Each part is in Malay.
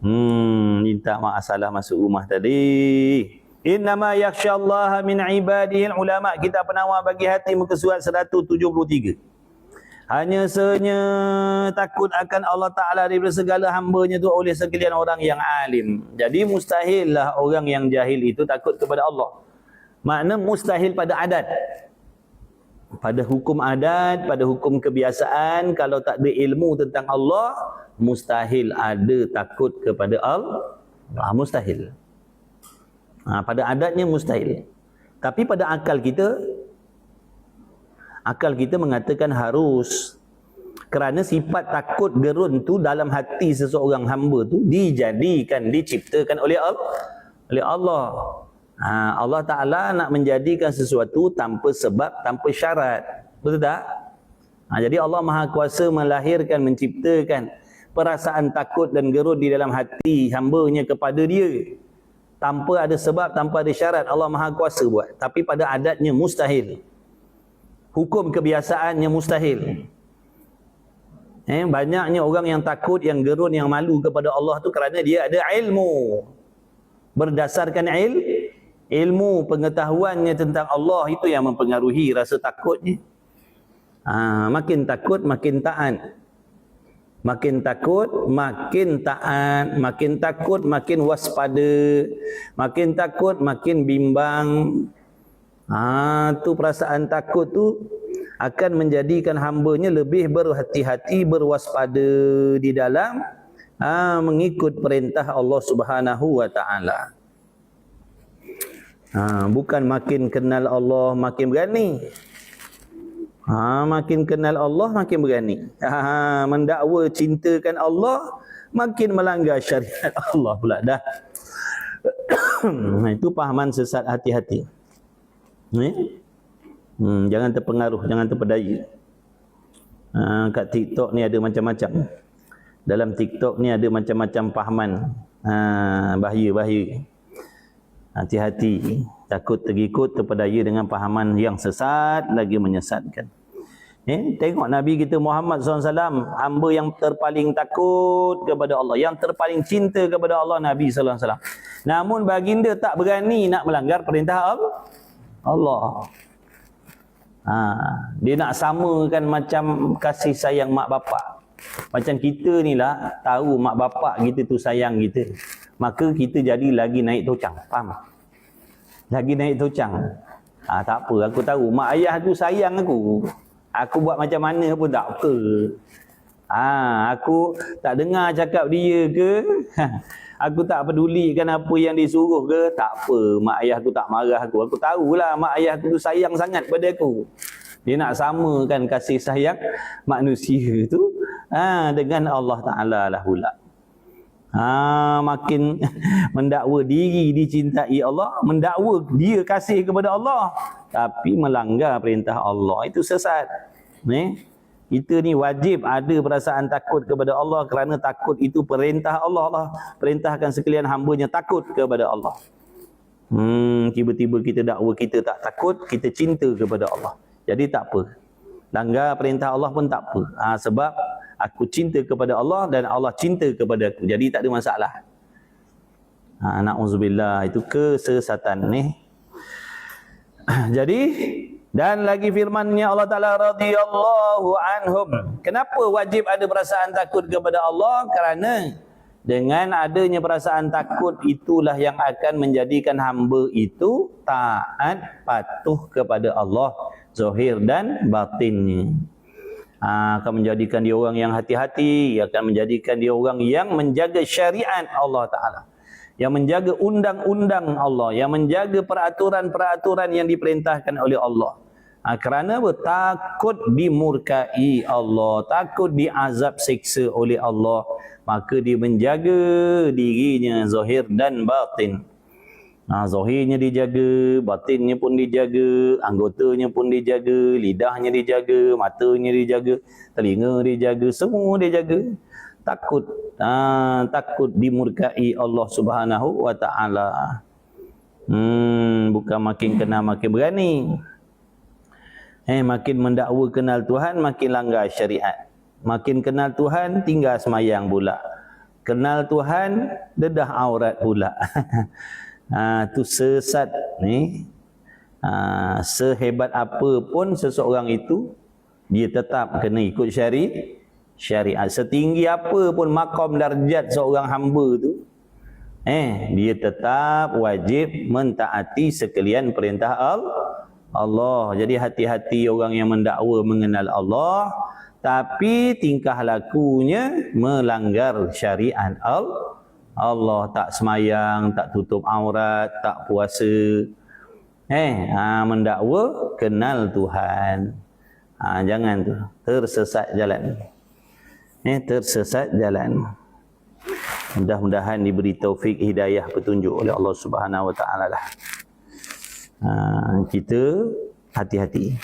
Minta maaf salah masuk rumah tadi. Innama yakhsyallaha min ibadihil ulama. Kita penawar bagi hati muka surat 173. Hanya senya takut akan Allah Ta'ala daripada segala hambanya tu oleh sekalian orang yang alim. Jadi mustahil lah orang yang jahil itu takut kepada Allah. Makna mustahil pada adat. Pada hukum adat, pada hukum kebiasaan, kalau tak ada ilmu tentang Allah, mustahil ada takut kepada Allah. Mustahil. Pada adatnya mustahil. Tapi pada akal kita mengatakan harus. Kerana sifat takut gerun tu dalam hati seseorang hamba tu dijadikan, diciptakan oleh Allah. Allah Ta'ala nak menjadikan sesuatu tanpa sebab, tanpa syarat. Betul tak? Jadi Allah Maha Kuasa melahirkan, menciptakan perasaan takut dan gerun di dalam hati hambanya kepada dia. Tanpa ada sebab, tanpa ada syarat. Allah Maha Kuasa buat. Tapi pada adatnya mustahil. Hukum kebiasaannya mustahil. Banyaknya orang yang takut, yang gerun, yang malu kepada Allah tu kerana dia ada ilmu. Berdasarkan ilmu pengetahuannya tentang Allah itu yang mempengaruhi rasa takutnya. Makin takut makin taat. Makin takut makin taat, makin takut makin waspada, makin takut makin bimbang. Tu perasaan takut tu akan menjadikan hambanya lebih berhati-hati, berwaspada di dalam mengikut perintah Allah Subhanahu wa Ta'ala. Bukan makin kenal Allah makin berani. Makin kenal Allah makin berani. Mendakwa cintakan Allah makin melanggar syariat Allah pula dah. Itu pahaman sesat, hati-hati. Jangan terpengaruh, jangan terpedaya. Kat TikTok ni ada macam-macam. Dalam TikTok ni ada macam-macam pahaman. Bahaya. Hati-hati, takut terikut, terpedaya dengan pahaman yang sesat, lagi menyesatkan. Tengok Nabi kita Muhammad SAW, hamba yang terpaling takut kepada Allah, yang terpaling cinta kepada Allah, Nabi SAW. Namun baginda tak berani nak melanggar perintah Allah. Dia nak samakan macam kasih sayang mak bapak. Macam kita ni lah, tahu mak bapak kita tu sayang kita, maka kita jadi lagi naik tocang. Faham? Lagi naik tocang. Tak apa, aku tahu mak ayah tu sayang aku. Aku buat macam mana pun tak apa. Aku tak dengar cakap dia ke, aku tak pedulikan apa yang disuruh ke, tak apa. Mak ayah tu tak marah aku. Aku tahulah mak ayah tu sayang sangat pada aku. Dia nak samakan kasih sayang manusia tu dengan Allah Ta'ala lah pula. Makin mendakwa diri dicintai Allah, mendakwa dia kasih kepada Allah, tapi melanggar perintah Allah, itu sesat. Kita ni wajib ada perasaan takut kepada Allah, kerana takut itu perintah Allah lah. Perintahkan sekalian hambanya takut kepada Allah. Tiba-tiba kita dakwa kita tak takut, kita cinta kepada Allah. Jadi tak apa, langgar perintah Allah pun tak apa. Sebab aku cinta kepada Allah dan Allah cinta kepada aku. Jadi tak ada masalah. Na'udzubillah, itu kesesatan ni. Jadi, dan lagi firman-Nya Allah Ta'ala radhiyallahu anhum. Kenapa wajib ada perasaan takut kepada Allah? Kerana dengan adanya perasaan takut itulah yang akan menjadikan hamba itu taat, patuh kepada Allah, zahir dan batinnya. Akan menjadikan dia orang yang hati-hati, akan menjadikan dia orang yang menjaga syariat Allah Ta'ala, yang menjaga undang-undang Allah, yang menjaga peraturan-peraturan yang diperintahkan oleh Allah. Kerana apa? Takut dimurkai Allah, takut diazab siksa oleh Allah, maka dia menjaga dirinya zahir dan batin. Zahirnya dijaga, batinnya pun dijaga, anggotanya pun dijaga, lidahnya dijaga, matanya dijaga, telinga dijaga, semua dijaga. Takut, takut dimurkai Allah Subhanahu wa Ta'ala. Bukan makin kenal makin berani. Makin mendakwa kenal Tuhan, makin langgar syariat. Makin kenal Tuhan, tinggal semayang pula. Kenal Tuhan, dedah aurat pula. Tu sesat ni. Sehebat apa pun seseorang itu, dia tetap kena ikut syariat. Setinggi apa pun maqam darjat seorang hamba tu, dia tetap wajib mentaati sekalian perintah Allah. Jadi hati-hati orang yang mendakwa mengenal Allah, tapi tingkah lakunya melanggar syariat Allah. Tak semayang, tak tutup aurat, tak puasa. Mendakwa kenal Tuhan. Jangan tu, tersesat jalan. Tersesat jalan. Mudah-mudahan diberi taufik hidayah petunjuk oleh Allah Subhanahu Wa Taala lah. Kita hati-hati.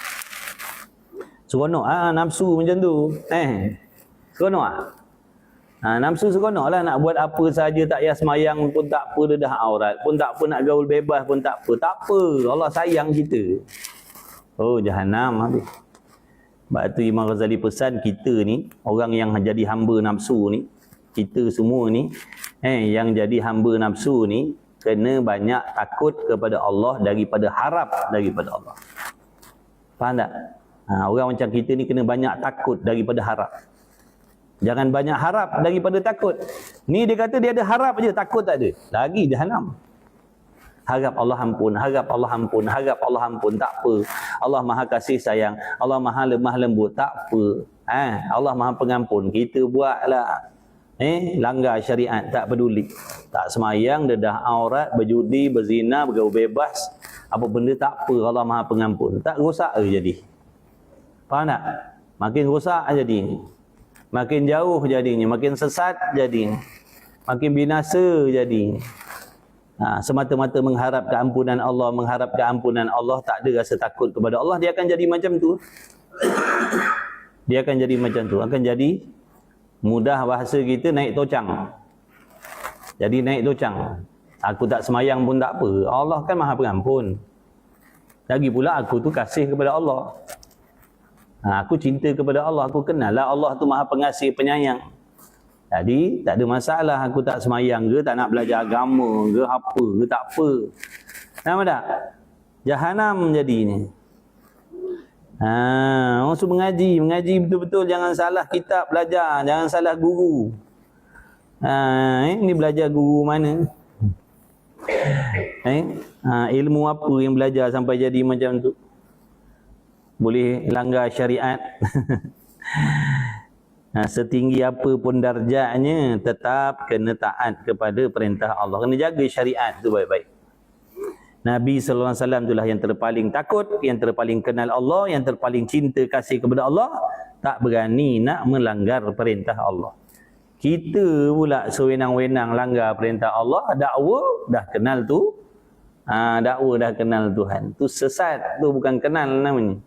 Seronok nafsu macam tu. Seronok nafsu seronok lah nak buat apa saja, tak payah semayang pun tak apa, dedah aurat pun tak apa, nak gaul bebas pun tak apa. Tak apa, Allah sayang kita. Jahanam habis. Sebab tu Imam Ghazali pesan kita ni, orang yang jadi hamba nafsu ni, kita semua ni, yang jadi hamba nafsu ni, kena banyak takut kepada Allah daripada harap daripada Allah. Faham tak? Orang macam kita ni kena banyak takut daripada harap. Jangan banyak harap daripada takut. Ni dia kata dia ada harap je, takut tak ada. Lagi jahanam. Harap Allah ampun, harap Allah ampun, harap Allah ampun, tak apa. Allah Maha kasih sayang, Allah Maha lemah lembut, tak apa. Allah Maha pengampun. Kita buatlah langgar syariat, tak peduli. Tak semayang, dedah aurat, berjudi, berzina, bergaul bebas, apa benda tak apa, Allah Maha pengampun. Tak rosak jadi. Faham tak? Makin rosak jadi. Makin jauh jadinya, makin sesat jadinya, makin binasa jadi. Semata-mata mengharap keampunan Allah, mengharap keampunan Allah, tak ada rasa takut kepada Allah, dia akan jadi macam tu. Dia akan jadi macam tu, akan jadi mudah bahasa kita naik tocang. Jadi naik tocang. Aku tak semayang pun tak apa, Allah kan Maha Pengampun. Lagi pula aku tu kasih kepada Allah. Aku cinta kepada Allah, aku kenal lah Allah tu Maha Pengasih Penyayang. Jadi tak ada masalah aku tak semayang ke, tak nak belajar agama ke, apa ke, tak apa. Nampak tak? Jahanam jadinya. Orang suruh mengaji betul-betul, jangan salah kitab belajar, jangan salah guru. Ini belajar guru mana? Ilmu apa yang belajar sampai jadi macam tu? Boleh langgar syariat. Setinggi apa pun darjatnya, tetap kena taat kepada perintah Allah. Kena jaga syariat tu baik-baik. Nabi SAW itulah yang terpaling takut, yang terpaling kenal Allah, yang terpaling cinta kasih kepada Allah, tak berani nak melanggar perintah Allah. Kita pula sewenang-wenang langgar perintah Allah, dakwa dah kenal tu. Dakwa dah kenal Tuhan. Tu sesat, tu bukan kenal namanya.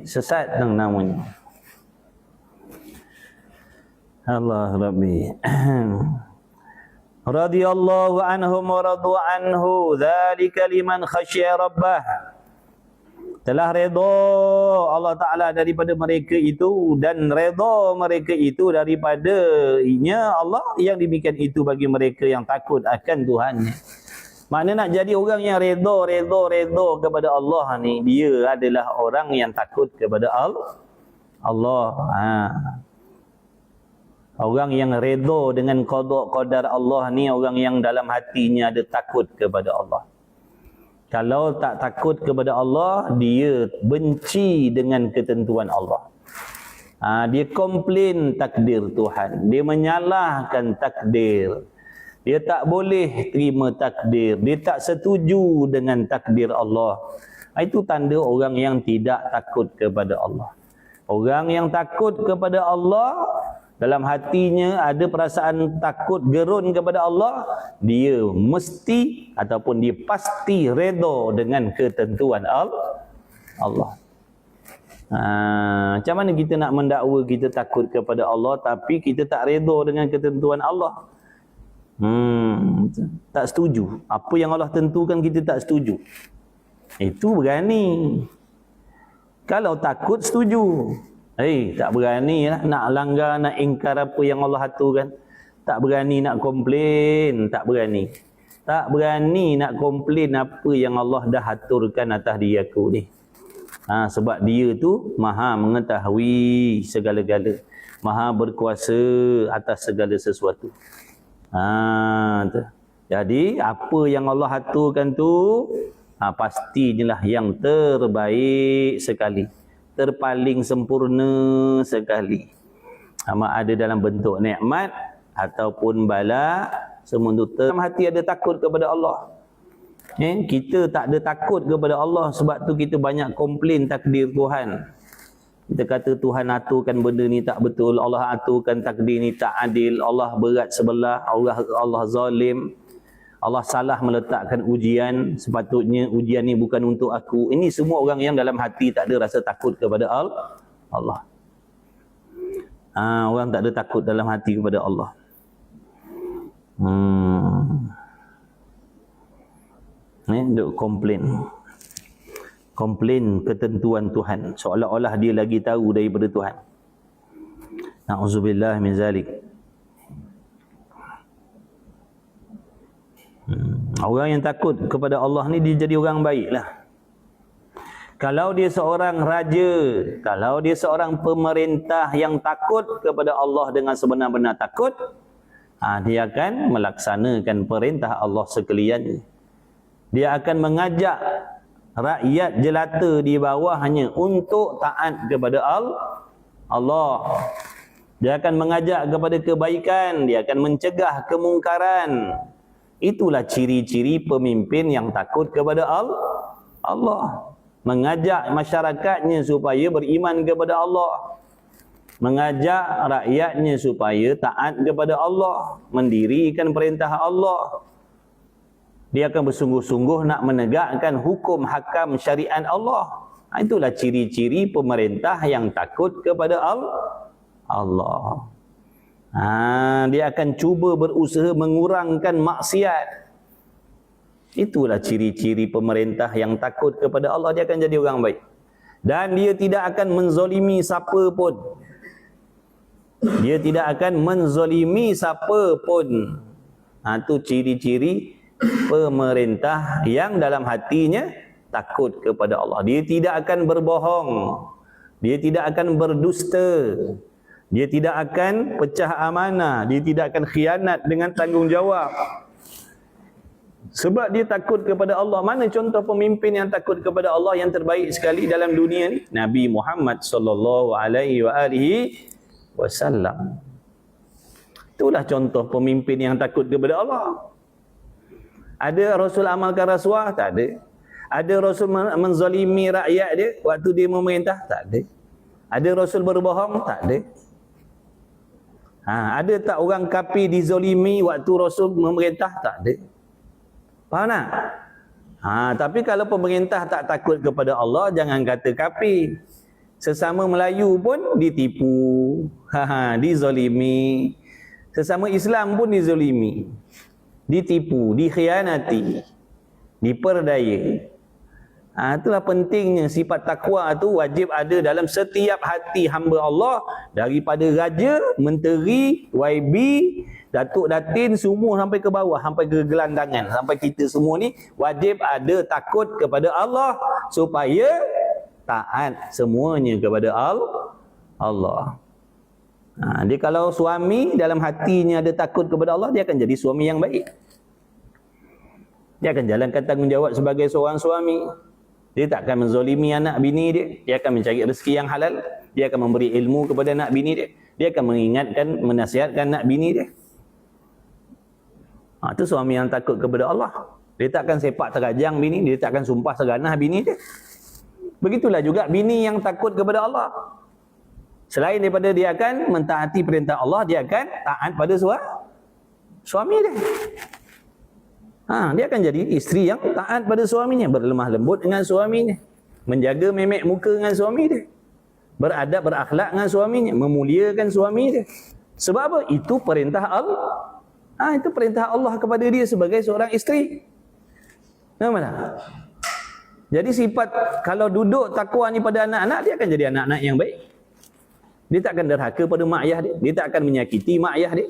Sesat namanya. Allah Rabbi. Radiyallahu anhum wa radu anhu, dzalika liman khasyiya rabbah. Telah redha Allah Ta'ala daripada mereka itu, dan redha mereka itu daripadanya Allah, yang demikian itu bagi mereka yang takut akan Tuhannya. Makna nak jadi orang yang redha kepada Allah ni, dia adalah orang yang takut kepada Allah. Orang yang redha dengan qada qadar Allah ni, orang yang dalam hatinya ada takut kepada Allah. Kalau tak takut kepada Allah, dia benci dengan ketentuan Allah. Dia komplain takdir Tuhan, dia menyalahkan takdir. Dia tak boleh terima takdir, dia tak setuju dengan takdir Allah. Itu tanda orang yang tidak takut kepada Allah. Orang yang takut kepada Allah, dalam hatinya ada perasaan takut, gerun kepada Allah, dia mesti ataupun dia pasti redha dengan ketentuan Allah. Macam mana kita nak mendakwa kita takut kepada Allah tapi kita tak redha dengan ketentuan Allah? Tak setuju. Apa yang Allah tentukan kita tak setuju. Itu berani. Kalau takut setuju. Tak berani lah nak langgar, nak ingkar apa yang Allah aturkan. Tak berani nak komplain, tak berani. Tak berani nak komplain apa yang Allah dah aturkan atas diri aku ni. Sebab dia tu maha mengetahui segala-gala, maha berkuasa atas segala sesuatu. Jadi apa yang Allah aturkan tu pastinya yang terbaik sekali, terpaling sempurna sekali. Sama ada dalam bentuk nikmat ataupun bala, semua tu dalam hati ada takut kepada Allah. Kita tak ada takut kepada Allah, sebab tu kita banyak komplain takdir Tuhan. Kita kata Tuhan aturkan benda ni tak betul, Allah aturkan takdir ni tak adil, Allah berat sebelah, Allah zalim, Allah salah meletakkan ujian, sepatutnya ujian ni bukan untuk aku. Ini semua orang yang dalam hati tak ada rasa takut kepada Allah. Orang tak ada takut dalam hati kepada Allah. Duk komplain ketentuan Tuhan, seolah-olah dia lagi tahu daripada Tuhan. Na'udzubillah min zalik. Orang yang takut kepada Allah ni dia jadi orang baik lah. Kalau dia seorang raja, kalau dia seorang pemerintah yang takut kepada Allah dengan sebenar-benar takut, dia akan melaksanakan perintah Allah sekalian. Dia akan mengajak rakyat jelata di bawahnya untuk taat kepada Allah. Dia akan mengajak kepada kebaikan, dia akan mencegah kemungkaran. Itulah ciri-ciri pemimpin yang takut kepada Allah. Mengajak masyarakatnya supaya beriman kepada Allah. Mengajak rakyatnya supaya taat kepada Allah, mendirikan perintah Allah. Dia akan bersungguh-sungguh nak menegakkan hukum hakam syariat Allah. Itulah ciri-ciri pemerintah yang takut kepada Allah. Dia akan cuba berusaha mengurangkan maksiat. Itulah ciri-ciri pemerintah yang takut kepada Allah. Dia akan jadi orang baik. Dan dia tidak akan menzolimi siapa pun. Dia tidak akan menzolimi siapa pun. Itu ciri-ciri pemerintah yang dalam hatinya takut kepada Allah. Dia tidak akan berbohong. Dia tidak akan berdusta. Dia tidak akan pecah amanah. Dia tidak akan khianat dengan tanggungjawab. Sebab dia takut kepada Allah. Mana contoh pemimpin yang takut kepada Allah yang terbaik sekali dalam dunia ni? Nabi Muhammad sallallahu alaihi wasallam. Itulah contoh pemimpin yang takut kepada Allah. Ada Rasul amalkan rasuah? Tak ada. Ada Rasul menzalimi rakyat dia waktu dia memerintah? Tak ada. Ada Rasul berbohong? Tak ada. Ada tak orang kafir dizalimi waktu Rasul memerintah? Tak ada. Faham tak? Tapi kalau pemerintah tak takut kepada Allah, jangan kata kafir. Sesama Melayu pun ditipu, dizalimi. Sesama Islam pun dizalimi, ditipu, dikhianati, diperdaya. Itulah pentingnya sifat takwa tu wajib ada dalam setiap hati hamba Allah, daripada raja, menteri, YB, Datuk Datin, semua sampai ke bawah, sampai ke gelandangan, sampai kita semua ni wajib ada takut kepada Allah supaya taat semuanya kepada Allah. Dia kalau suami dalam hatinya ada takut kepada Allah, dia akan jadi suami yang baik. Dia akan jalankan tanggungjawab sebagai seorang suami. Dia tak akan menzalimi anak bini dia. Dia akan mencari rezeki yang halal. Dia akan memberi ilmu kepada anak bini dia. Dia akan mengingatkan, menasihatkan anak bini dia. Itu suami yang takut kepada Allah. Dia tak akan sepak terajang bini. Dia tak akan sumpah seganah bini dia. Begitulah juga bini yang takut kepada Allah. Selain daripada dia akan mentaati perintah Allah, dia akan taat pada suami dia. Dia akan jadi isteri yang taat pada suaminya, berlemah lembut dengan suaminya, menjaga memek muka dengan suami dia, beradab berakhlak dengan suaminya, memuliakan suami dia. Sebab apa? Itu perintah Allah. Itu perintah Allah kepada dia sebagai seorang isteri. Nampak tak? Jadi sifat kalau duduk takwa ni pada anak-anak, dia akan jadi anak-anak yang baik. Dia tak akan derhaka pada mak ayah dia. Dia tak akan menyakiti mak ayah dia.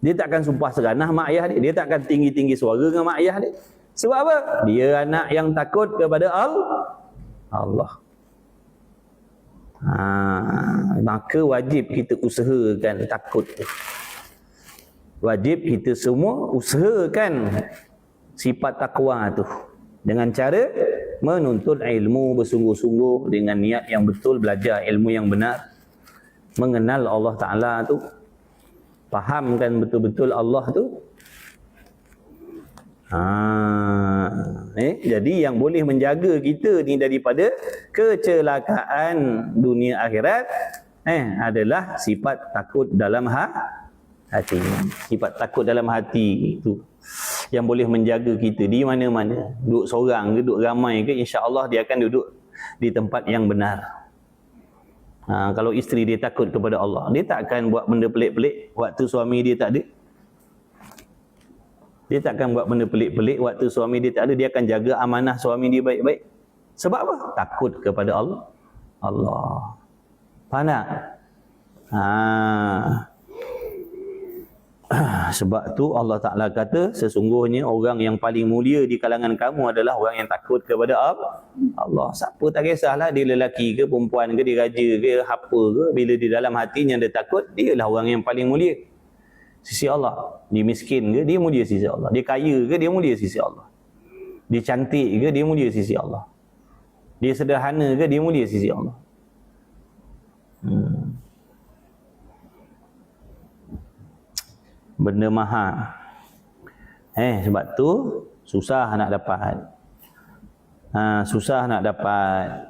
Dia takkan sumpah seganah mak ayah dia. Dia takkan tinggi-tinggi suara dengan mak ayah dia. Sebab apa? Dia anak yang takut kepada Allah. Maka wajib kita usahakan takut. Wajib kita semua usahakan sifat takwa tu dengan cara menuntut ilmu bersungguh-sungguh dengan niat yang betul, belajar ilmu yang benar, mengenal Allah Ta'ala tu, fahamkan betul-betul Allah tu. Jadi yang boleh menjaga kita ni daripada kecelakaan dunia akhirat adalah sifat takut dalam hati. Sifat takut dalam hati itu yang boleh menjaga kita di mana-mana. Duduk seorang ke, duduk ramai ke, insya-Allah dia akan duduk di tempat yang benar. Kalau isteri dia takut kepada Allah, dia tak akan buat benda pelik-pelik waktu suami dia tak ada. Dia takkan buat benda pelik-pelik waktu suami dia tak ada. Dia akan jaga amanah suami dia baik-baik. Sebab apa? Takut kepada Allah. Faham tak? Sebab tu Allah Ta'ala kata, sesungguhnya orang yang paling mulia di kalangan kamu adalah orang yang takut kepada Allah. Siapa tak kisahlah, dia lelaki ke, perempuan ke, dia raja ke, apa ke, bila di dalam hatinya dia takut, dia lah orang yang paling mulia sisi Allah. Dia miskin ke, dia mulia sisi Allah. Dia kaya ke, dia mulia sisi Allah. Dia cantik ke, dia mulia sisi Allah. Dia sederhana ke, dia mulia sisi Allah. Benda mahal. Sebab tu susah nak dapat. Susah nak dapat.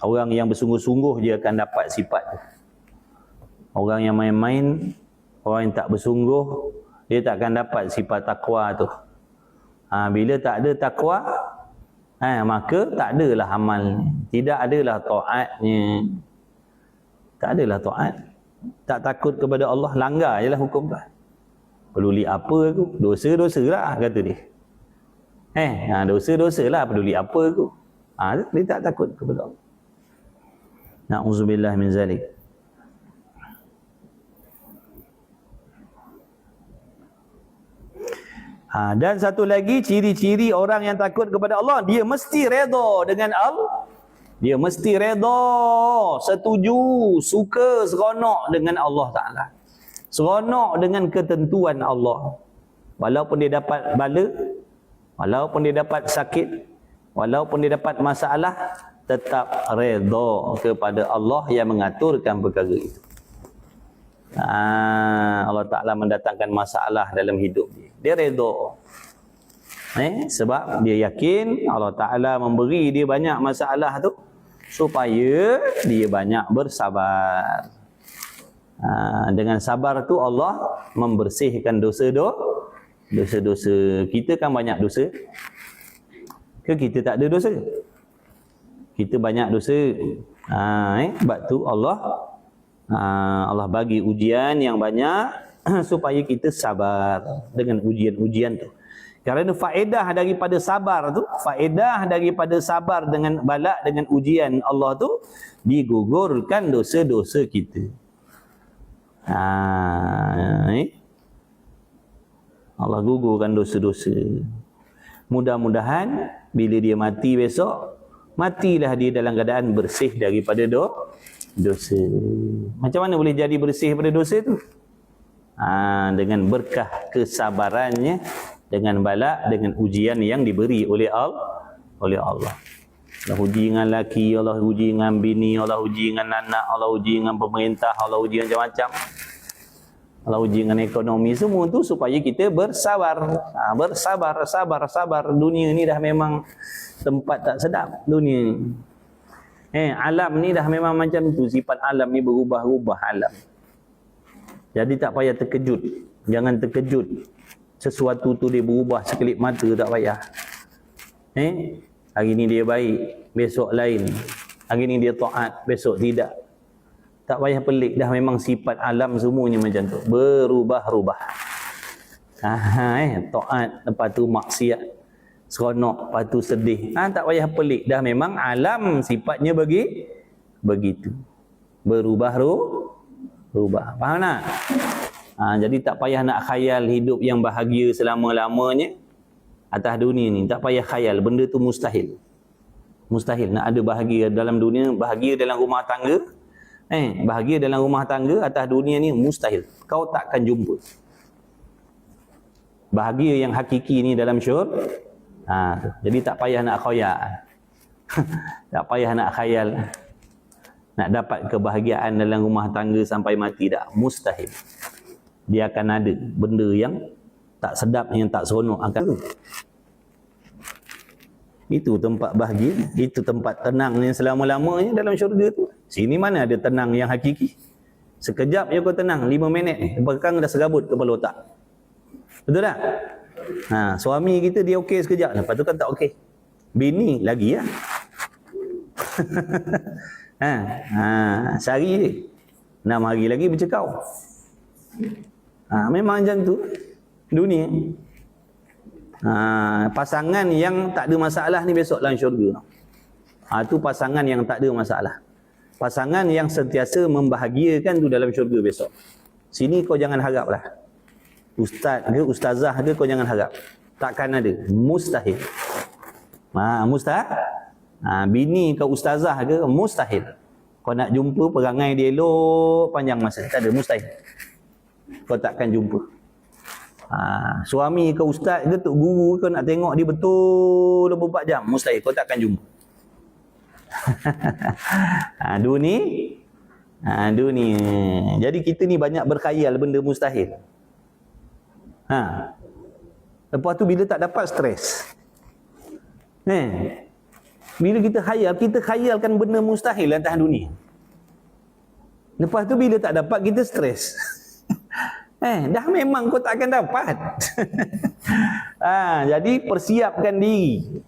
Orang yang bersungguh-sungguh dia akan dapat sifat tu. Orang yang main-main, orang yang tak bersungguh, dia tak akan dapat sifat takwa tu. Bila tak ada takwa, maka tak adalah amal, tidak adalah taatnya. Tak adalah taat. Tak takut kepada Allah, langgar je lah hukum tu. Peduli apa aku? Dosa-dosa lah, kata dia. Dosa-dosa lah, peduli apa aku? Dia tak takut kepada Allah. Na'udzubillah min zalik. Dan satu lagi ciri-ciri orang yang takut kepada Allah, dia mesti redha dengan Allah. Dia mesti redha, setuju, suka, seronok dengan Allah Ta'ala. Seronok dengan ketentuan Allah. Walaupun dia dapat bala, walaupun dia dapat sakit, walaupun dia dapat masalah, tetap redha kepada Allah yang mengaturkan perkara itu. Allah Ta'ala mendatangkan masalah dalam hidup dia. Dia redha. Sebab dia yakin Allah Ta'ala memberi dia banyak masalah tu supaya dia banyak bersabar. Dengan sabar tu Allah membersihkan dosa-dosa. Kita kan banyak dosa. Ke kita tak ada dosa? Kita banyak dosa. Sebab tu Allah bagi ujian yang banyak supaya kita sabar dengan ujian-ujian tu. Kerana faedah daripada sabar tu, faedah daripada sabar dengan bala, dengan ujian Allah tu, digugurkan dosa-dosa kita. Allah gugurkan dosa-dosa. Mudah-mudahan bila dia mati besok, matilah dia dalam keadaan bersih daripada dosa. Macam mana boleh jadi bersih daripada dosa tu? Dengan berkah kesabarannya, dengan bala, dengan ujian yang diberi oleh Allah. Allah uji dengan laki, Allah uji dengan bini, Allah uji dengan anak, Allah uji dengan pemerintah, Allah uji macam-macam. Allah uji dengan ekonomi, semua tu supaya kita bersabar. Sabar. Dunia ni dah memang tempat tak sedap dunia. Alam ni dah memang macam tu, sifat alam ni berubah-ubah alam. Jadi tak payah terkejut. Jangan terkejut. Sesuatu tu dia berubah sekelip mata, tak payah. Hari ni dia baik, besok lain. Hari ni dia taat, besok tidak. Tak payah pelik, dah memang sifat alam semuanya macam tu. Berubah-ubah. Taat, lepas tu maksiat. Seronok, lepas tu sedih. Tak payah pelik, dah memang alam sifatnya begitu. Berubah-ubah. Faham tak? Jadi tak payah nak khayal hidup yang bahagia selama-lamanya atas dunia ni. Tak payah khayal, benda tu mustahil. Mustahil nak ada bahagia dalam dunia, bahagia dalam rumah tangga. Bahagia dalam rumah tangga atas dunia ni mustahil. Kau takkan jumpa. Bahagia yang hakiki ni dalam syurga. Jadi tak payah nak khayal. Tak payah nak khayal nak dapat kebahagiaan dalam rumah tangga sampai mati, dah mustahil. Dia akan ada benda yang tak sedap, yang tak seronok akan. Itu tempat bahagia, itu tempat tenang yang selama-lamanya dalam syurga tu. Sini mana ada tenang yang hakiki? Sekejap je kau tenang, 5 minit ni, belakang dah serabut kepala otak. Betul tak? Suami kita dia okey sekejap, lepas tu kan tak okey. Bini lagi ya. Sehari je, 6 hari lagi bercekau. Memang macam tu dunia. Pasangan yang tak ada masalah ni besok dalam syurga. Tu pasangan yang tak ada masalah. Pasangan yang sentiasa membahagiakan tu dalam syurga besok. Sini kau jangan harap lah. Ustaz ke ustazah ke kau jangan harap. Takkan ada, mustahil. Mustahil. Bini kau ustazah ke mustahil. Kau nak jumpa perangai dia elok panjang masa, tak ada, mustahil. Kau takkan jumpa. Suami kau ustaz ke tok guru, kau nak tengok dia betul 24 jam, mustahil, kau takkan jumpa. Dunia. Jadi kita ni banyak berkhayal benda mustahil. Lepas tu bila tak dapat, stres. Bila kita khayalkan benda mustahil atas dunia. Lepas tu bila tak dapat, kita stres. Dah memang kau tak akan dapat. Jadi persiapkan diri.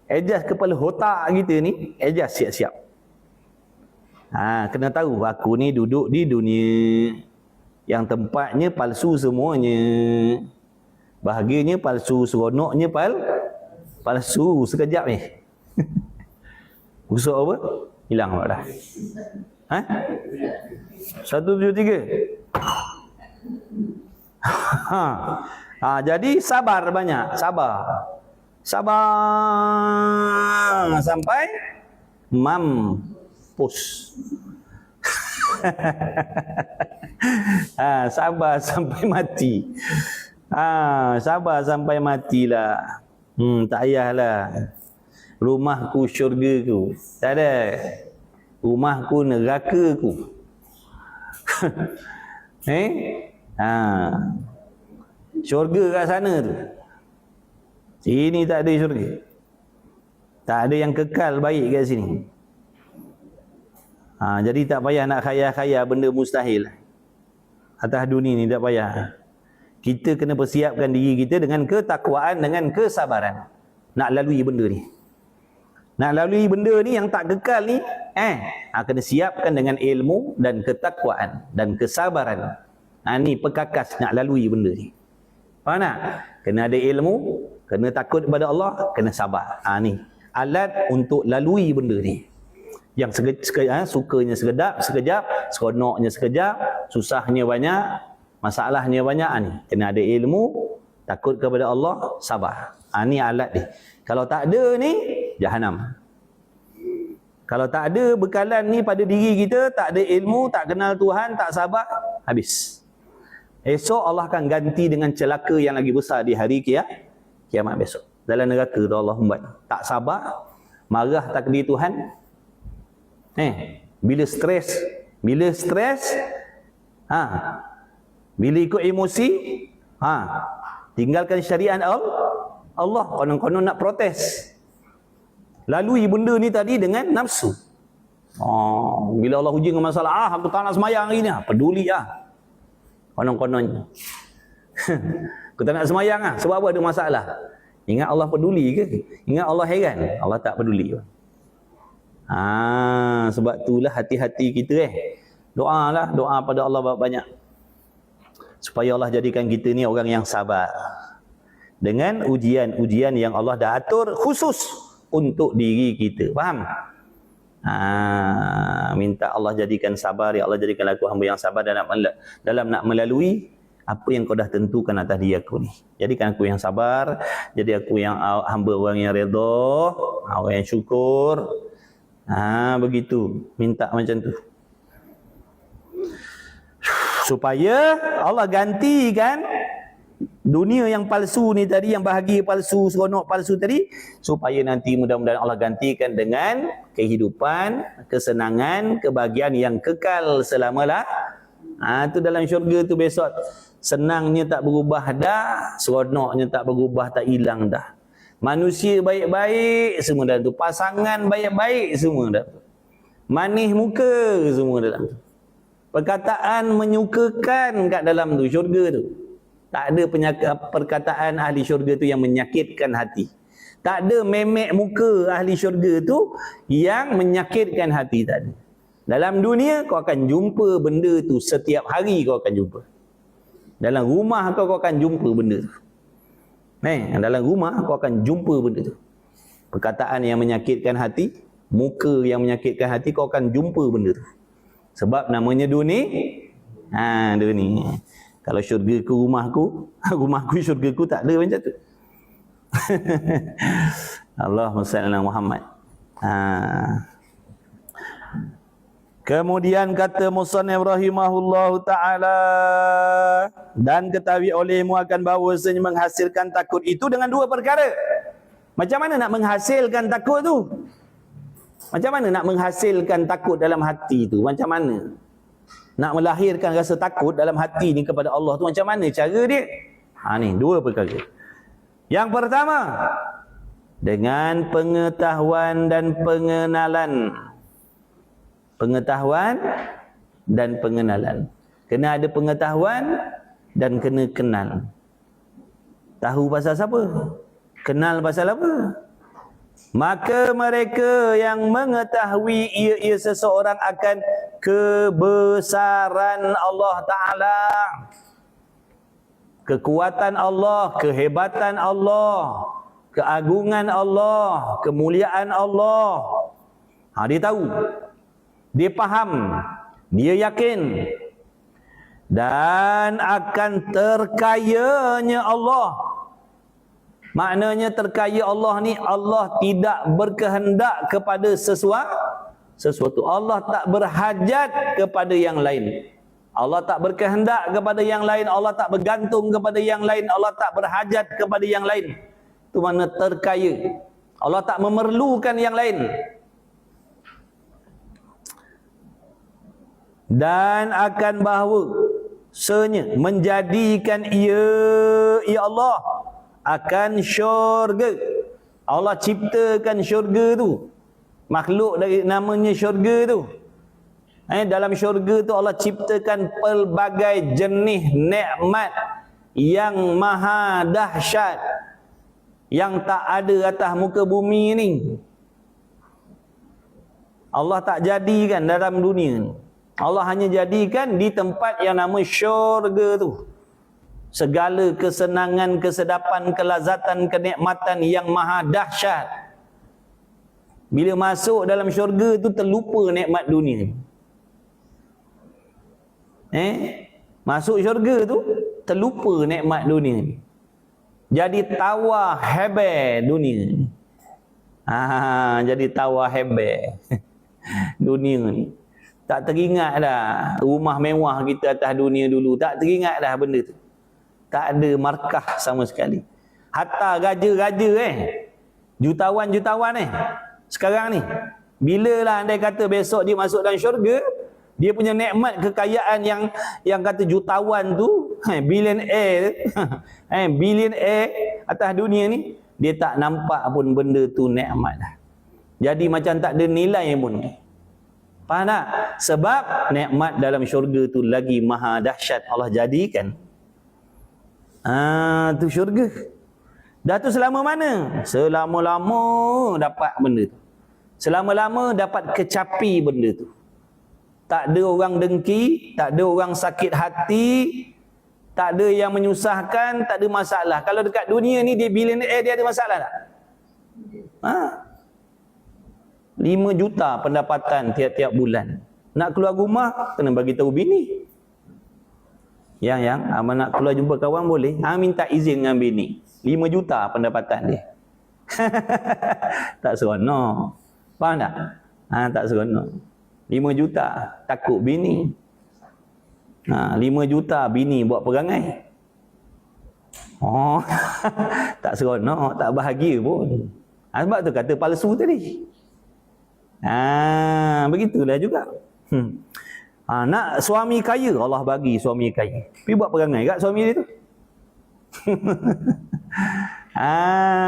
Adjust kepala otak kita ni, adjust siap-siap. Kena tahu aku ni duduk di dunia yang tempatnya palsu semuanya. Bahagianya palsu, seronoknya palsu. Sekejap ni. Usuk apa? Hilang apa dah? 1, 2, 3. Jadi sabar banyak, sabar sampai mampus. Sabar sampai mati. Sabar sampai matilah. Tak payahlah. Rumahku syurgaku. Tak ada. Rumahku nerakaku. Syurga kat sana tu. Sini tak ada syurga. Tak ada yang kekal baik kat sini. Jadi tak payah nak khayal-khayal benda mustahil. Atas dunia ni tak payah. Kita kena persiapkan diri kita dengan ketakwaan, dengan kesabaran. Nak lalui benda ni. Nak lalui benda ni yang tak kekal ni, kena siapkan dengan ilmu dan ketakwaan dan kesabaran. Ni perkakas nak lalui benda ni. Faham tak? Kena ada ilmu, kena takut kepada Allah, kena sabar. Ni alat untuk lalui benda ni. Yang sukanya sekejap, seronoknya sekejap, susahnya banyak, masalahnya banyak. Ni kena ada ilmu, takut kepada Allah, sabar. Ni alat ni. Kalau tak ada ni, Jahanam. Kalau tak ada bekalan ni pada diri kita, tak ada ilmu, tak kenal Tuhan, tak sabar, habis. Esok Allah akan ganti dengan celaka yang lagi besar di hari kiamat besok. Dalam neraka tu Allah membuat. Tak sabar, marah takdir Tuhan. Bila stres, bila ikut emosi, tinggalkan syariat Allah, konon-konon nak protes. Lalui benda ni tadi dengan nafsu. Bila Allah uji dengan masalah, aku tak nak semayang hari ni, peduli konon-kononnya. Aku tak nak semayang sebab apa ada masalah? Ingat Allah peduli ke? Ingat Allah heran? Allah tak peduli. Sebab itulah hati-hati kita doalah, doa pada Allah banyak. Supaya Allah jadikan kita ni orang yang sabar. Dengan ujian-ujian yang Allah dah atur khusus untuk diri kita. Faham? Minta Allah jadikan sabar. Ya Allah jadikan aku hamba yang sabar dalam nak melalui apa yang kau dah tentukan atas diri aku ni. Jadikan aku yang sabar, jadi aku yang hamba orang yang redha, orang yang syukur. Begitu, minta macam tu. Supaya Allah gantikan dunia yang palsu ni tadi, yang bahagia palsu, seronok palsu tadi, supaya nanti mudah-mudahan Allah gantikan dengan kehidupan, kesenangan, kebahagiaan yang kekal selama-lamanya. Tu dalam syurga tu besok senangnya tak berubah dah, seronoknya tak berubah, tak hilang dah. Manusia baik-baik semua dalam tu, pasangan baik-baik semua dalam tu, manis muka semua dalam tu, perkataan menyukakan kat dalam tu syurga tu. Tak ada perkataan ahli syurga tu yang menyakitkan hati. Tak ada memek muka ahli syurga tu yang menyakitkan hati, tak ada. Dalam dunia kau akan jumpa benda tu, setiap hari kau akan jumpa. Dalam rumah kau akan jumpa benda tu. Dalam rumah kau akan jumpa benda tu. Perkataan yang menyakitkan hati, muka yang menyakitkan hati, kau akan jumpa benda tu. Sebab namanya dunia. Dunia. Kalau syurgaku rumahku, rumahku syurgaku, tak ada macam tu. Allahumma salli ala Muhammad. Kemudian kata musannif rahimahullahu ta'ala, dan ketahui olehmu akan bahawasanya menghasilkan takut itu dengan dua perkara. Macam mana nak menghasilkan takut tu? Macam mana nak menghasilkan takut dalam hati tu? Macam mana nak melahirkan rasa takut dalam hati ni kepada Allah tu? Macam mana cara dia? Ni dua perkara. Yang pertama, dengan pengetahuan dan pengenalan. Pengetahuan dan pengenalan. Kena ada pengetahuan dan kena kenal. Tahu pasal siapa? Kenal pasal apa? Maka mereka yang mengetahui ia seseorang akan kebesaran Allah Ta'ala, kekuatan Allah, kehebatan Allah, keagungan Allah, kemuliaan Allah. Dia tahu, dia faham, dia yakin, dan akan terkayanya Allah. Maknanya terkaya Allah ni, Allah tidak berkehendak kepada sesuatu. Allah tak berhajat kepada yang lain. Allah tak berkehendak kepada yang lain. Allah tak bergantung kepada yang lain. Allah tak berhajat kepada yang lain. Itu makna terkaya. Allah tak memerlukan yang lain. Dan akan bahawasanya menjadikan ia Allah akan syurga. Allah ciptakan syurga tu, makhluk dari namanya syurga tu. Dalam syurga tu Allah ciptakan pelbagai jenis nikmat yang maha dahsyat, yang tak ada atas muka bumi ni. Allah tak jadikan dalam dunia ni. Allah hanya jadikan di tempat yang nama syurga tu. Segala kesenangan, kesedapan, kelazatan, kenikmatan yang maha dahsyat. Bila masuk dalam syurga tu terlupa nikmat dunia. Masuk syurga tu terlupa nikmat dunia. Jadi tawa hebe dunia. Jadi tawa hebe dunia ni. Tak teringat dah rumah mewah kita atas dunia dulu. Tak teringat dah benda tu. Tak ada markah sama sekali. Hatta raja-raja jutawan-jutawan sekarang ni, bila lah andai kata besok dia masuk dalam syurga, dia punya nikmat kekayaan yang kata jutawan tu, billionaire billionaire atas dunia ni, dia tak nampak pun benda tu nikmat dah. Jadi macam tak ada nilai pun. Faham tak? Sebab nikmat dalam syurga tu lagi maha dahsyat Allah jadikan. Tu syurga. Dah tu selama mana? Selama-lama dapat benda tu. Selama-lama dapat kecapi benda tu. Tak ada orang dengki, tak ada orang sakit hati, tak ada yang menyusahkan, tak ada masalah. Kalau dekat dunia ni dia billionaire, dia ada masalah tak? 5 juta pendapatan tiap-tiap bulan. Nak keluar rumah kena bagi tahu bini. Yang nak keluar jumpa kawan boleh. Minta izin dengan bini. 5 juta pendapatan dia. Tak seronok. Faham tak? Tak seronok. 5 juta takut bini. 5 juta bini buat perangai. Tak seronok, tak bahagia pun. Sebab tu kata palsu tadi. Begitulah juga. Nak suami kaya, Allah bagi suami kaya. Pergi buat perangai kat suami dia tu.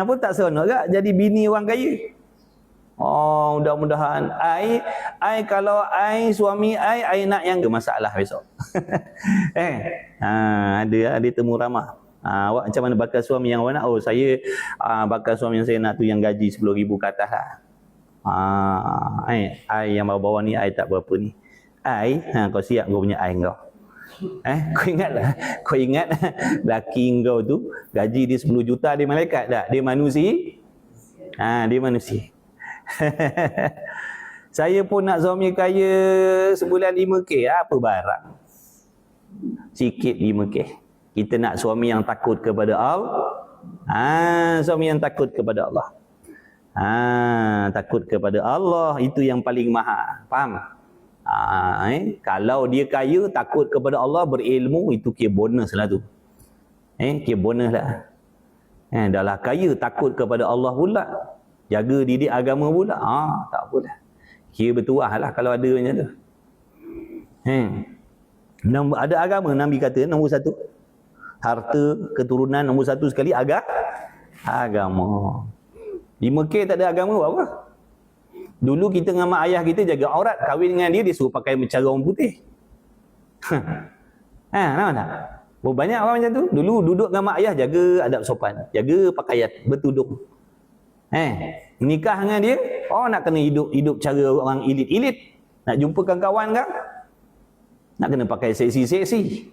Pun tak seronok tak jadi bini orang kaya. Mudah-mudahan kalau suami I nak yang ke masalah besok. Ada temu ramah. Awak macam mana bakal suami yang awak nak? Saya bakal suami yang saya nak tu yang gaji 10,000 ke atas lah. I yang bawa-bawa ni I tak berapa ni. Kau siap kau punya I kau. Kau ingat laki kau tu gaji dia 10 juta dia malaikat tak? Dia manusia. Dia manusia. Saya pun nak suami kaya sebulan 5K. Apa barang? Sikit 5K. Kita nak suami yang takut kepada Allah. Suami yang takut kepada Allah. Takut kepada Allah itu yang paling mahal. Faham? Kalau dia kaya takut kepada Allah, berilmu, itu kira bonus lah tu. Kira bonus lah. Dah lah kaya takut kepada Allah pula, jaga didik agama pula, tak apalah. Kira bertuah lah kalau ada macam tu. Ada agama, Nabi kata nombor 1. Harta, keturunan nombor 1 sekali agama. 5K tak ada agama buat apa? Dulu kita dengan mak ayah kita jaga aurat, kahwin dengan dia suruh pakai cara orang putih. Nampak tak? Banyak orang macam tu. Dulu duduk dengan mak ayah jaga adab sopan, jaga pakaian, bertudung. Nikah dengan dia, nak kena hidup cara orang elit-elit. Nak jumpa kawan kan? Nak kena pakai seksi-seksi.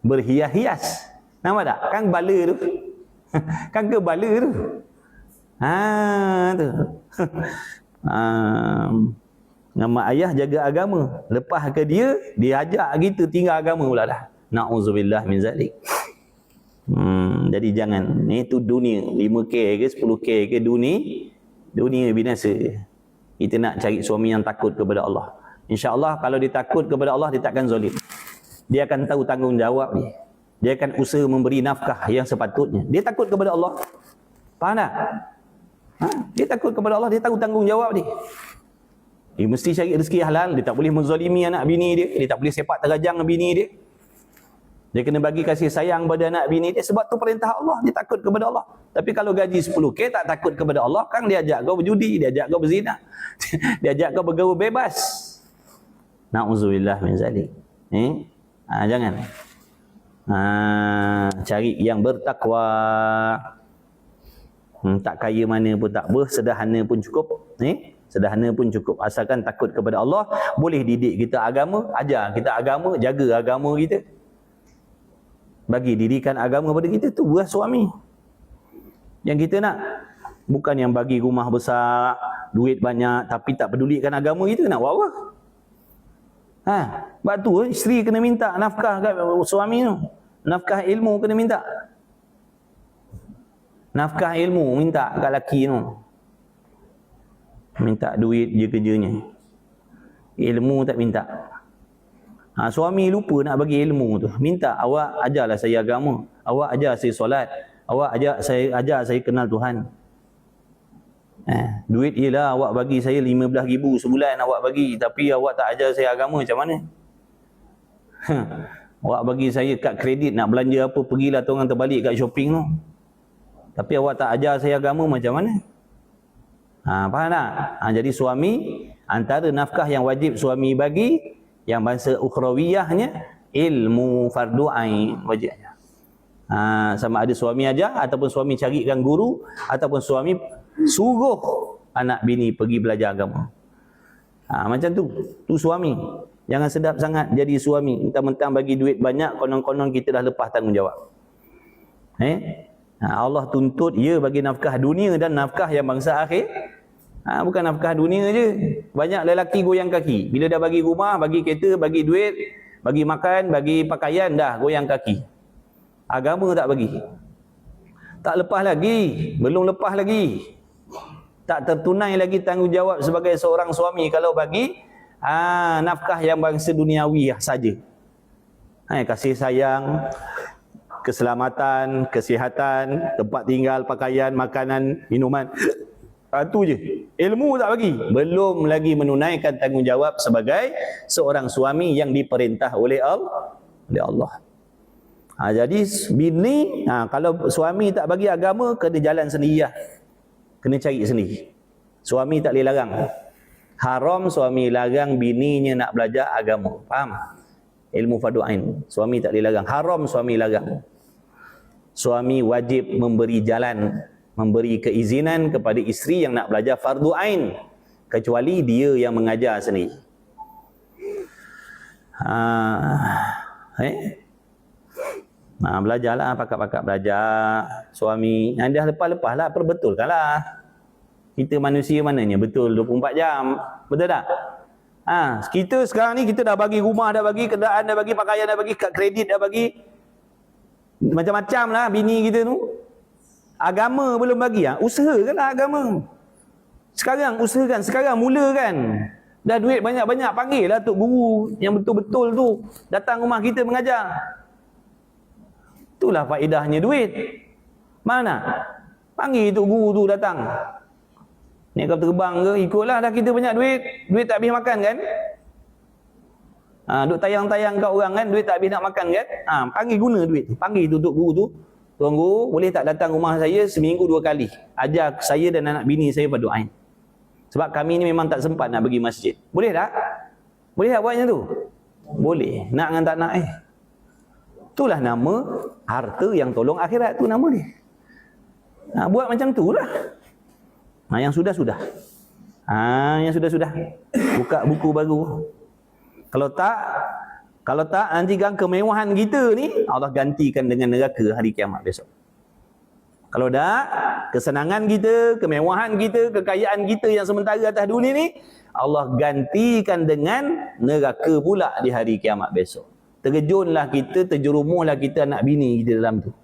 Berhias-hias. Nampak tak? Kan bala tu. Kan ke bala tu. Tu. Dengan mak ayah jaga agama. Lepas ke dia ajak kita tinggal agama pula dah. Na'udzubillah min zalik. Jadi jangan, itu dunia 5K ke 10K ke dunia binasa. Kita nak cari suami yang takut kepada Allah. InsyaAllah kalau dia takut kepada Allah, dia takkan zalim. Dia akan tahu tanggungjawab dia. Dia akan usaha memberi nafkah yang sepatutnya. Dia takut kepada Allah. Faham tak? Dia takut kepada Allah, dia tahu tanggungjawab dia. Dia mesti cari rezeki halal. Dia tak boleh menzalimi anak bini dia. Dia tak boleh sepak terajang bini dia. Dia kena bagi kasih sayang pada anak bini dia. Sebab tu perintah Allah. Dia takut kepada Allah. Tapi kalau gaji 10K tak takut kepada Allah, kan dia ajak kau berjudi, dia ajak kau berzina. Dia ajak kau bergaul bebas. Na'udzubillah min zalik. Jangan. Cari yang bertakwa. Tak kaya mana pun tak apa, sederhana pun cukup. Sederhana pun cukup. Asalkan takut kepada Allah, boleh didik kita agama, ajar kita agama, jaga agama kita. Bagi didikan agama pada kita tu buah suami. Yang kita nak bukan yang bagi rumah besar, duit banyak tapi tak pedulikan agama kita, nak buat apa? Sebab tu isteri kena minta nafkah kat suami tu. Nafkah ilmu kena minta. Nafkah ilmu minta kat lelaki tu. Minta duit je kerjanya. Ilmu tak minta. Suami lupa nak bagi ilmu tu. Minta, awak ajarlah saya agama. Awak ajar saya solat. Awak ajar saya kenal Tuhan. Duit ialah awak bagi saya 15,000 sebulan awak bagi, tapi awak tak ajar saya agama, macam mana? Awak bagi saya kad kredit nak belanja apa, pergilah tu orang terbalik kat shopping tu. Tapi awak tak ajar saya agama, macam mana? Faham tak? Jadi suami, antara nafkah yang wajib suami bagi, yang bahasa ukhrawiyahnya, ilmu fardu ain wajibnya. Sama ada suami ajar, ataupun suami carikan guru, ataupun suami suruh anak bini pergi belajar agama. Macam tu. Tu suami. Jangan sedap sangat jadi suami. Mentang-mentang bagi duit banyak, konon-konon kita dah lepas tanggungjawab. Allah tuntut ia bagi nafkah dunia dan nafkah yang bangsa akhir. Bukan nafkah dunia je. Banyak lelaki goyang kaki. Bila dah bagi rumah, bagi kereta, bagi duit, Bagi makan, bagi pakaian, dah goyang kaki. Agama tak bagi. Tak lepas lagi, belum lepas lagi. Tak tertunai lagi tanggungjawab sebagai seorang suami kalau bagi nafkah yang bangsa duniawi saja. Kasih sayang, keselamatan, kesihatan, tempat tinggal, pakaian, makanan, minuman. Itu je. Ilmu tak bagi. Belum lagi menunaikan tanggungjawab sebagai seorang suami yang diperintah oleh Allah. Jadi bini, kalau suami tak bagi agama, kena jalan sendiri lah. Kena cari sendiri. Suami tak boleh larang. Haram suami larang bininya nak belajar agama. Faham? Ilmu fardu ain. Suami tak boleh larang. Haram suami larang. Suami wajib memberi jalan, memberi keizinan kepada isteri yang nak belajar fardu ain, kecuali dia yang mengajar sendiri. Belajarlah, pakat-pakat belajar. Suami yang dah lepas-lepas lah, perbetulkanlah. Kita manusia mananya betul 24 jam. Betul tak? Kita sekarang ni, kita dah bagi rumah, dah bagi kenderaan, dah bagi pakaian, dah bagi kad kredit, dah bagi macam-macam lah bini kita tu. Agama belum bagi. Usahakanlah agama. Sekarang usahakan, sekarang mulakan. Dah duit banyak-banyak, panggil lah tok guru yang betul-betul tu datang rumah kita mengajar. Itulah faedahnya duit. Mana? Panggil tok guru tu datang. Naik kapal terbang ke, ikutlah, dah kita banyak duit. Duit tak habis makan kan? Duk tayang-tayang kat orang kan, duit tak habis nak makan kan? Panggil guna duit. Panggil tu tok guru tu. Tuan guru, boleh tak datang rumah saya seminggu 2 kali? Ajar saya dan anak bini saya fardu ain. Sebab kami ni memang tak sempat nak pergi masjid. Boleh tak? Boleh tak buat macam tu? Boleh. Nak dengan tak nak Itulah nama harta yang tolong akhirat tu nama dia. Buat macam tu lah. Yang sudah-sudah. Yang sudah-sudah. Buka buku baru. Kalau tak nanti kan kemewahan kita ni Allah gantikan dengan neraka hari kiamat besok. Kalau dah kesenangan kita, kemewahan kita, kekayaan kita yang sementara atas dunia ni Allah gantikan dengan neraka pula di hari kiamat besok. Terjunlah kita, terjerumuhlah kita anak bini kita dalam tu.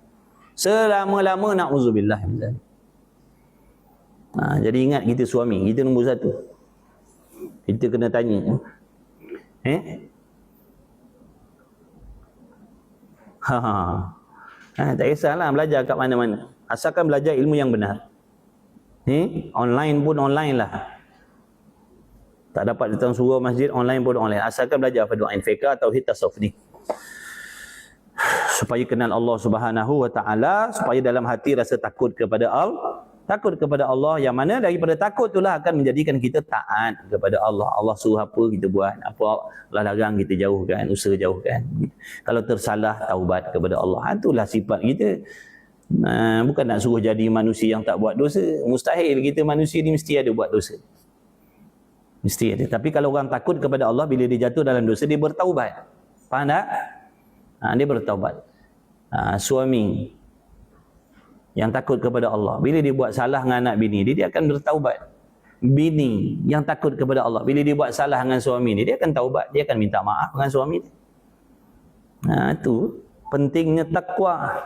Selama-lama na'udzubillah. Jadi ingat kita suami, kita nombor 1. Kita kena tanya. Tak kisahlah belajar kat mana-mana. Asalkan belajar ilmu yang benar. Online pun online lah. Tak dapat datang surau masjid, online pun online. Asalkan belajar fardu ain, fiqh, tauhid, tasawuf ni. Supaya kenal Allah Subhanahu wa taala, supaya dalam hati rasa takut kepada Allah. Takut kepada Allah, yang mana daripada takut itulah akan menjadikan kita taat kepada Allah. Allah suruh apa kita buat, apa Allah larang kita jauhkan, usaha jauhkan. Kalau tersalah, taubat kepada Allah. Itulah sifat kita. Bukan nak suruh jadi manusia yang tak buat dosa. Mustahil, kita manusia ni mesti ada buat dosa. Mesti ada. Tapi kalau orang takut kepada Allah, bila dia jatuh dalam dosa, dia bertaubat. Faham tak? Dia bertaubat. Suami yang takut kepada Allah, bila dia buat salah dengan anak bini dia akan bertaubat. Bini yang takut kepada Allah, bila dia buat salah dengan suami dia akan taubat, dia akan minta maaf dengan suami dia. Itu pentingnya takwa.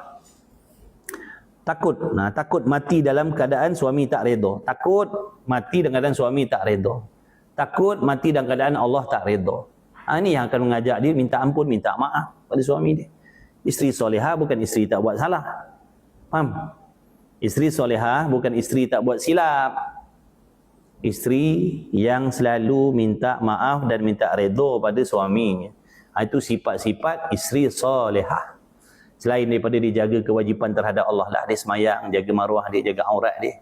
Takut. Takut mati dalam keadaan suami tak redha. Takut mati dalam keadaan suami tak redha. Takut mati dalam keadaan Allah tak redha. Ini yang akan mengajak dia minta ampun, minta maaf pada suami dia. Isteri solehah bukan isteri tak buat salah. Faham? Isteri solehah bukan isteri tak buat silap. Isteri yang selalu minta maaf dan minta redha pada suaminya. Itu sifat-sifat isteri solehah. Selain daripada dia jaga kewajipan terhadap Allah lah, dia semayang, jaga maruah dia, jaga aurat dia.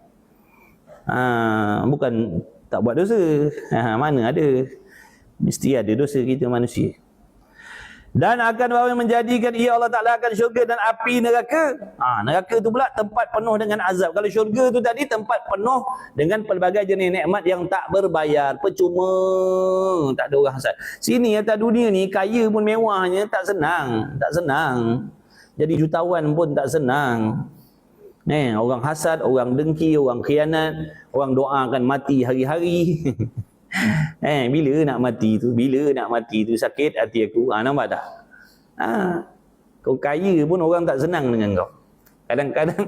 Bukan tak buat dosa. Mana ada. Mesti ada dosa kita manusia. Dan akan menjadikan ia Allah Ta'ala akan syurga dan api neraka. Neraka tu pula tempat penuh dengan azab. Kalau syurga tu tadi tempat penuh dengan pelbagai jenis nikmat yang tak berbayar, percuma, tak ada orang hasad. Sini atas dunia ni kaya pun mewahnya tak senang, tak senang. Jadi jutawan pun tak senang. Orang hasad, orang dengki, orang khianat, orang doakan mati hari-hari. Bila nak mati tu? Bila nak mati tu sakit hati aku. Nampak tak? Kau kaya pun orang tak senang dengan kau. Kadang-kadang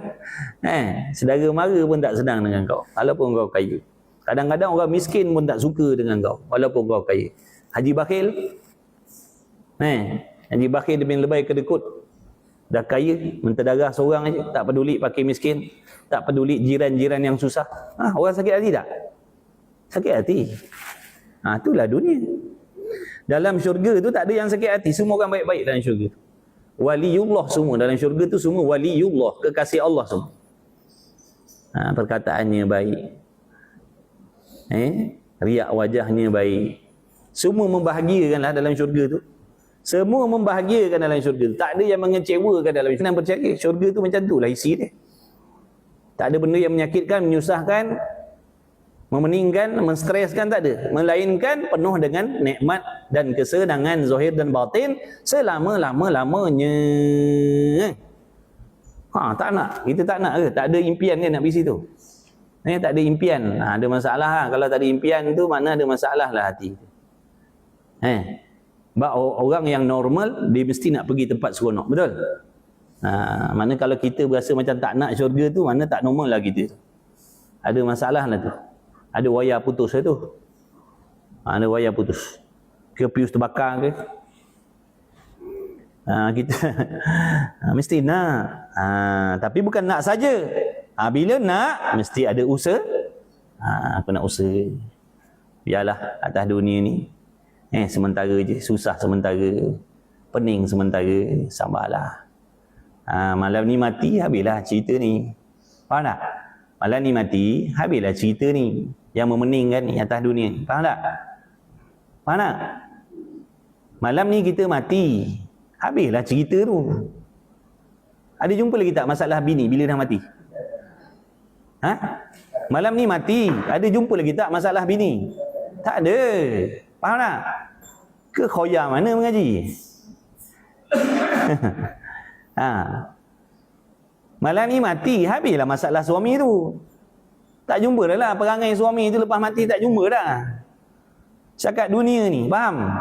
saudara mara pun tak senang dengan kau walaupun kau kaya. Kadang-kadang orang miskin pun tak suka dengan kau walaupun kau kaya. Haji Bakhil Haji Bakhil dia lebih kedekut. Dah kaya, menterdarah seorang aja, tak peduli pakai miskin, tak peduli jiran-jiran yang susah. Orang sakit hati tak? Sakit hati. Itulah dunia. Dalam syurga tu tak ada yang sakit hati, semua orang baik-baik dalam syurga tu. Waliullah semua dalam syurga tu, semua waliullah, kekasih Allah semua. Perkataannya baik. Riak wajahnya baik. Semua membahagiakanlah dalam syurga tu. Semua membahagiakan dalam syurga tu. Tak ada yang mengecewakan dalam syurga. Yang percaya syurga tu macam tu lah isi dia. Tak ada benda yang menyakitkan, menyusahkan, memeningkan, menstreskan, tak ada. Melainkan penuh dengan nikmat dan kesenangan zahir dan batin selama-lama-lamanya. Tak nak. Kita tak nak ke? Tak ada impian ke nak pergi situ? Tak ada impian. Ada masalah lah. Kalau tak ada impian tu, mana ada masalah lah hati. Orang yang normal, dia mesti nak pergi tempat seronok. Betul? Mana kalau kita berasa macam tak nak syurga tu, mana tak normal lah kita. Ada masalah lah tu. Ada wayar putus lah tu. Ada wayar putus. Ke pius terbakar ke. Kita mesti nak. Tapi bukan nak saja. Bila nak, mesti ada usaha. Aku nak usaha. Biarlah atas dunia ni. Sementara je. Susah sementara. Pening sementara. Sabarlah. Malam ni mati, habislah cerita ni. Faham tak? Malam ni mati, habislah cerita ni. Yang memeningkan ni atas dunia. Faham tak? Faham tak? Malam ni kita mati, habislah cerita tu. Ada jumpa lagi tak masalah bini bila dah mati? Malam ni mati, ada jumpa lagi tak masalah bini? Tak ada. Faham tak? Ke khoya mana mengaji? Malam ni mati, habislah masalah suami tu. Tak jumpa dah lah perangai suami tu lepas mati, tak jumpa dah. Cakap dunia ni, faham?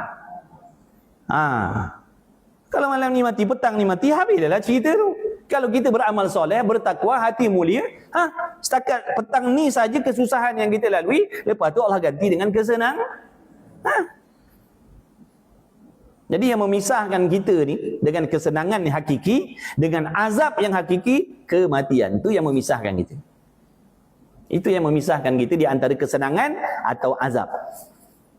Kalau malam ni mati, petang ni mati, habislah lah cerita tu. Kalau kita beramal soleh, bertakwa, hati mulia, setakat petang ni saja kesusahan yang kita lalui, lepas tu Allah ganti dengan kesenangan. Jadi yang memisahkan kita ni dengan kesenangan yang hakiki, dengan azab yang hakiki, kematian. Itu yang memisahkan kita. Itu yang memisahkan kita di antara kesenangan atau azab.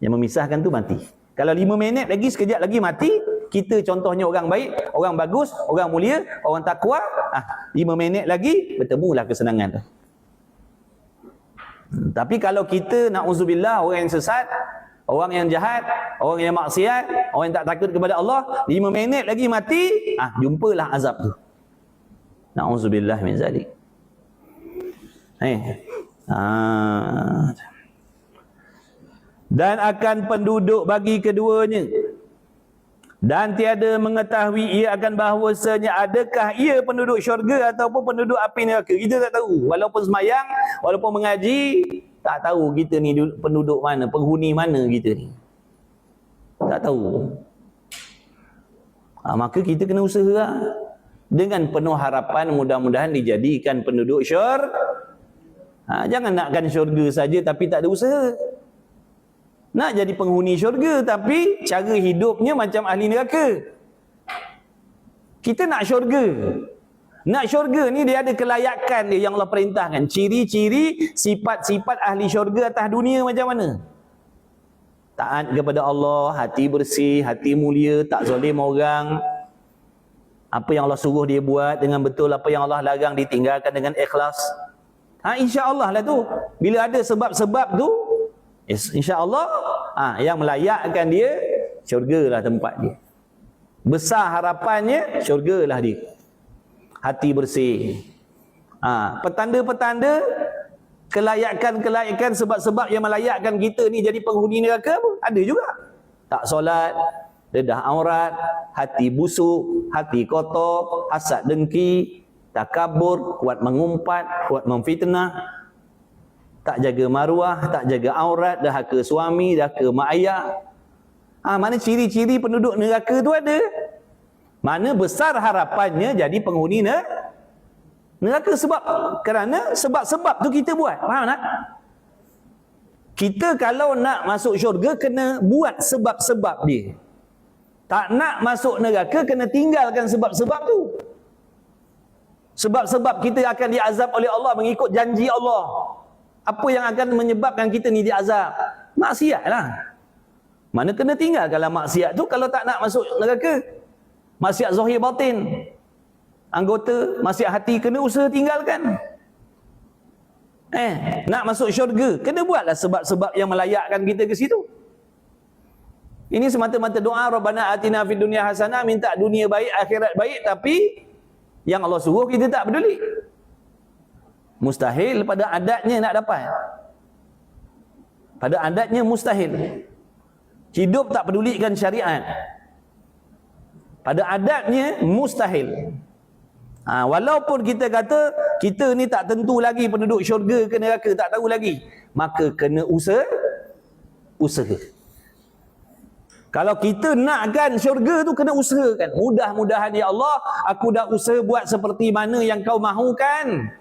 Yang memisahkan tu mati. Kalau 5 minit lagi, sekejap lagi mati, kita contohnya orang baik, orang bagus, orang mulia, orang takwa, 5 minit lagi bertemulah kesenangan tu. Tapi kalau kita, na'udzubillah, orang yang sesat, orang yang jahat, orang yang maksiat, orang yang tak takut kepada Allah, 5 minit lagi mati, jumpalah azab tu. Na'udzubillah min zalik. Dan akan penduduk bagi keduanya, dan tiada mengetahui ia akan bahawasanya adakah ia penduduk syurga ataupun penduduk api neraka. Kita tak tahu. Walaupun semayang, walaupun mengaji, tak tahu kita ni penduduk mana, penghuni mana kita ni. Tak tahu. Maka kita kena usaha dengan penuh harapan mudah-mudahan dijadikan penduduk syurga. Jangan nakkan syurga saja tapi tak ada usaha. Nak jadi penghuni syurga tapi cara hidupnya macam ahli neraka. Kita nak syurga. Nak syurga ni dia ada kelayakan dia yang Allah perintahkan. Ciri-ciri sifat-sifat ahli syurga atas dunia macam mana? Taat kepada Allah, hati bersih, hati mulia, tak zalim orang. Apa yang Allah suruh dia buat dengan betul, apa yang Allah larang ditinggalkan dengan ikhlas. Insya-Allah lah tu. Bila ada sebab-sebab tu, insya-Allah yang melayakkan dia, syurga lah tempat dia. Besar harapannya, syurga lah dia. Hati bersih. Petanda-petanda kelayakan-kelayakan, sebab-sebab yang melayakkan kita ni jadi penghuni neraka pun ada juga. Tak solat, dedah aurat, hati busuk, hati kotor, hasad dengki, takabur, kuat mengumpat, kuat memfitnah. tak jaga maruah, tak jaga aurat, dahaka suami, dahaka mak ayah. Mana ciri-ciri penduduk neraka tu ada. Mana besar harapannya jadi penghuni neraka kerana sebab-sebab tu kita buat. Faham tak? Kita kalau nak masuk syurga kena buat sebab-sebab dia. Tak nak masuk neraka kena tinggalkan sebab-sebab tu. Sebab-sebab kita akan diazab oleh Allah mengikut janji Allah. Apa yang akan menyebabkan kita ni diazab? Maksiat lah. Mana kena tinggalkanlah maksiat tu kalau tak nak masuk neraka. Maksiat zahir batin. Anggota, maksiat hati kena usaha tinggalkan. Nak masuk syurga, kena buatlah sebab-sebab yang melayakkan kita ke situ. Ini semata-mata doa Rabbana atina fid dunya hasanah, minta dunia baik, akhirat baik, tapi yang Allah suruh kita tak peduli. Mustahil pada adatnya nak dapat. Pada adatnya mustahil. Hidup tak pedulikan syariat. Pada adatnya mustahil. Walaupun kita kata kita ni tak tentu lagi penduduk syurga ke neraka, tak tahu lagi, maka kena usaha. Kalau kita nakkan syurga tu kena usahakan. Mudah-mudahan ya Allah, aku dah usaha buat seperti mana yang kau mahukan.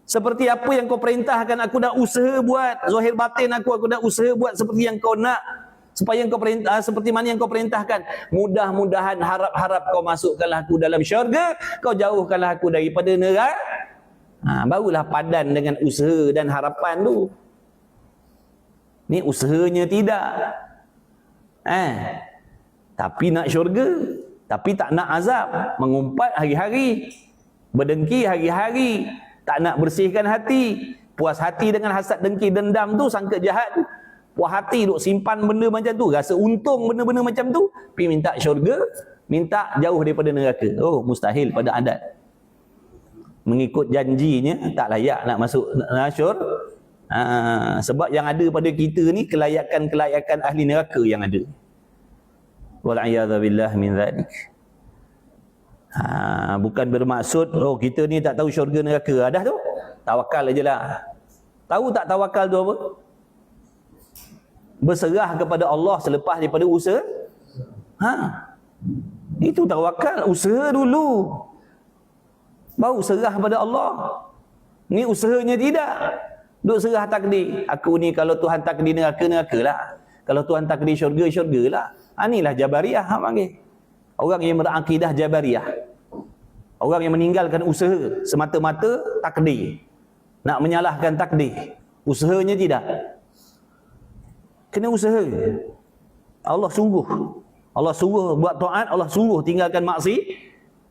Seperti apa yang kau perintahkan, aku dah usaha buat. Zahir batin aku dah usaha buat seperti yang kau nak. Supaya kau perintah seperti mana yang kau perintahkan. Mudah-mudahan harap-harap kau masukkanlah aku dalam syurga, kau jauhkanlah aku daripada neraka. Barulah padan dengan usaha dan harapan tu. Ni usahanya tidak. Tapi nak syurga, tapi tak nak azab, mengumpat hari-hari, berdengki hari-hari, tak nak bersihkan hati, puas hati dengan hasad, dengki, dendam tu, sangka jahat tu. Puas hati duk simpan benda macam tu, rasa untung benda-benda macam tu, pergi minta syurga, minta jauh daripada neraka. Oh, mustahil pada adat. Mengikut janjinya tak layak nak masuk syurga. Sebab yang ada pada kita ni kelayakan-kelayakan ahli neraka yang ada. Wal'iyadzubillah min dzalik. Bukan bermaksud kita ni tak tahu syurga neraka. Dah tu tawakal ajalah. Tahu tak tawakal tu apa? Berserah kepada Allah selepas daripada usaha. Itu tawakal, usaha dulu, baru serah pada Allah. Ni usahanya tidak. Duk serah takdir. Aku ni kalau Tuhan takdir neraka, neraka lah. Kalau Tuhan takdir syurga, syurga lah. Inilah Jabariyah panggil. Orang yang berakidah Jabariyah. Orang yang meninggalkan usaha semata-mata takdir. Nak menyalahkan takdir. Usahanya tidak. Kena usaha. Allah suruh buat taat, Allah suruh tinggalkan maksiat.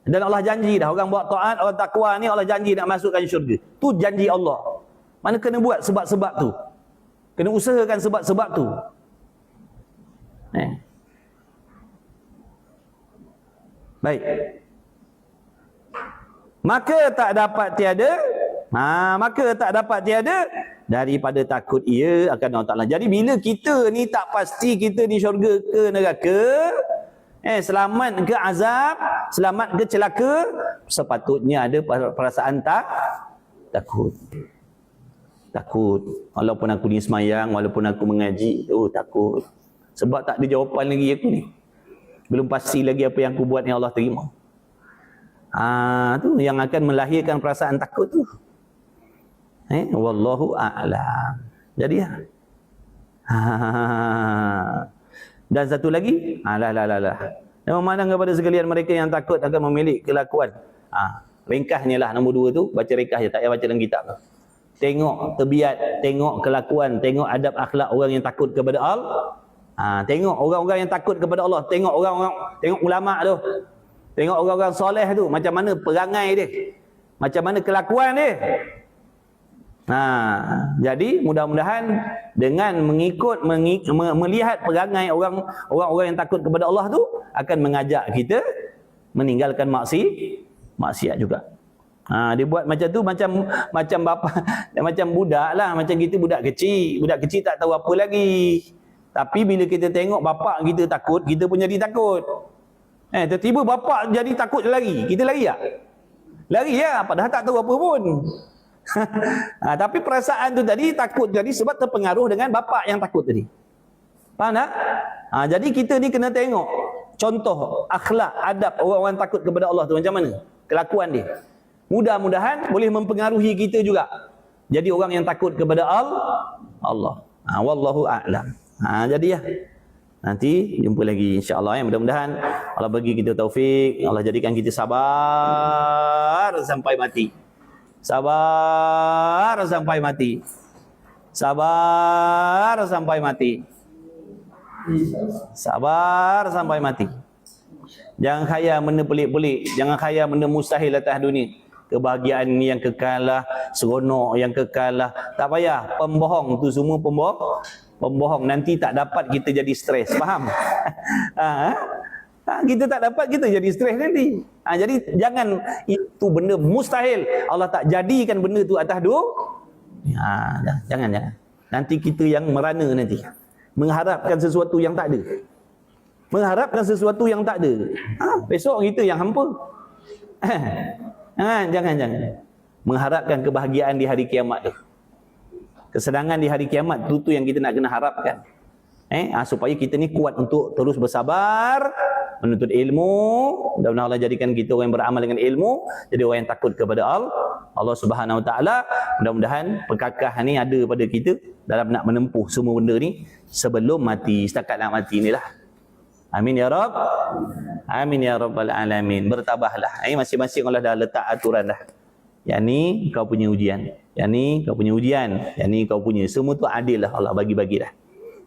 Dan Allah janji dah, orang buat taat, orang takwa ni Allah janji nak masukkan syurga. Tu janji Allah. Mana kena buat sebab-sebab tu. Kena usahakan sebab-sebab tu. Baik. Maka tak dapat tiada daripada takut ia akan Allah Ta'ala. Jadi bila kita ni tak pasti kita di syurga ke neraka, selamat ke azab, selamat ke celaka, sepatutnya ada perasaan takut. Walaupun aku ni semayang, walaupun aku mengaji, takut. Sebab tak ada jawapan lagi aku ni. Belum pasti lagi apa yang aku buat yang Allah terima. Tu yang akan melahirkan perasaan takut tu. Wallahu a'lam. Jadi dan satu lagi, Jangan memandang kepada sekalian mereka yang takut akan memilih kelakuan. Ringkasnya lah nombor 2 tu, baca ringkas je, tak payah baca dalam kitab tu. Tengok tabiat, tengok kelakuan, tengok adab akhlak orang yang takut kepada Allah. Tengok orang-orang yang takut kepada Allah, tengok ulama tu. Tengok orang-orang soleh tu, macam mana perangai dia, macam mana kelakuan dia. Jadi mudah-mudahan dengan melihat perangai orang-orang yang takut kepada Allah tu akan mengajak kita meninggalkan maksiat juga. Dia buat macam tu macam bapa, macam budak lah, macam kita budak kecil tak tahu apa lagi. Tapi bila kita tengok bapa kita takut, kita pun jadi takut. Tiba-tiba bapa jadi takut lari, kita lari tak? Lari ya, padahal tak tahu apa pun. Tapi perasaan tu tadi takut jadi sebab terpengaruh dengan bapa yang takut tadi. Faham tak? Jadi kita ni kena tengok contoh akhlak, adab orang-orang takut kepada Allah tu macam mana kelakuan dia. Mudah-mudahan boleh mempengaruhi kita juga jadi orang yang takut kepada Allah. Wallahu a'lam. Jadi ya. Nanti jumpa lagi insya-Allah ya. Mudah-mudahan Allah bagi kita taufik, Allah jadikan kita sabar sampai mati. Sabar sampai mati. Sabar sampai mati. Sabar sampai mati. Jangan khayal benda pelik-pelik, jangan khayal benda mustahil atas dunia. Kebahagiaan yang kekal lah, seronok yang kekal lah. Tak payah, pembohong tu semua pembohong. Nanti tak dapat kita jadi stres, faham? Kita tak dapat, kita jadi stres nanti. Jadi jangan itu benda mustahil, Allah tak jadikan benda tu atas jangan. Nanti kita yang merana nanti. Mengharapkan sesuatu yang tak ada. Mengharapkan sesuatu yang tak ada. Besok kita yang hampa. Jangan. Mengharapkan kebahagiaan di hari kiamat tu. Kesenangan di hari kiamat tu yang kita nak kena harapkan. Supaya kita ni kuat untuk terus bersabar, menuntut ilmu. Mudah-mudahan Allah jadikan kita orang yang beramal dengan ilmu, jadi orang yang takut kepada Allah Subhanahu Wa Taala. Mudah-mudahan perkakahan ni ada pada kita dalam nak menempuh semua benda ni sebelum mati, setakat nak mati ni lah. Amin ya Rabb. Amin ya Rabbal Alamin. Bertabahlah. Masing-masing Allah dah letak aturan dah. Yang ni kau punya ujian. Yang ni kau punya ujian. Yang ni kau punya. Semua tu adil lah Allah bagi-bagi dah.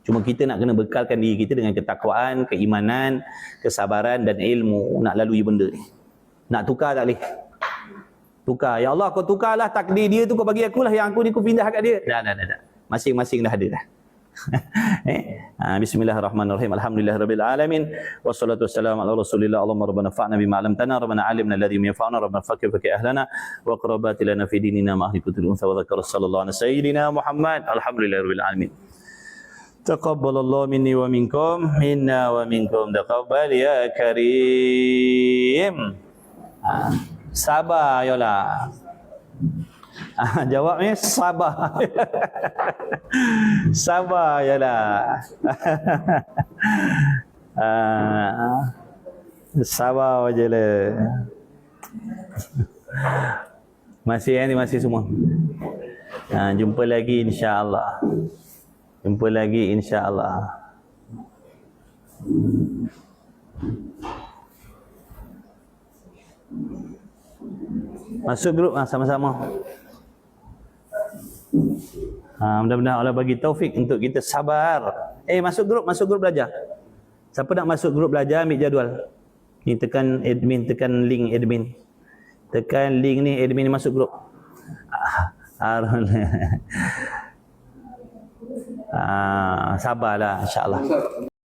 Cuma kita nak kena bekalkan diri kita dengan ketakwaan, keimanan, kesabaran dan ilmu nak lalui benda ni. Nak tukar tak boleh. Tukar. Ya Allah kau tukarlah takdir dia tu, kau bagi akulah yang aku ni aku pindah kat dia. Dah. Masing-masing dah ada dah. Bismillahirrahmanirrahim. Alhamdulillahirabbil alamin. Wassalatu wassalamu ala Rasulillah. Allahumma rabbana fa'na bima 'allamtana, rabbana 'allimna alladhi yanfa'una, rabbana fakir ahlana wa qurabati lana fi dinina ma ahli kutul unsa wa dzakara sallallahu alaihi sayyidina Muhammad. Alhamdulillahirabbil alamin. Taqabbalallahu minni wa minkum, minna wa minkum. Taqabbal ya karim. Sabar yalah. Jawabnya sabar. Sabar yalah. Sabar je lah. Masih semua. Jumpa lagi insya-Allah. Jumpa lagi insya-Allah. Masuk grup sama-sama. Mudah-mudahan Allah bagi taufik untuk kita sabar. Masuk grup belajar. Siapa nak masuk grup belajar, ambil jadual. Ni tekan admin, tekan link admin. Tekan link ni, admin masuk grup. Sabarlah insya-Allah.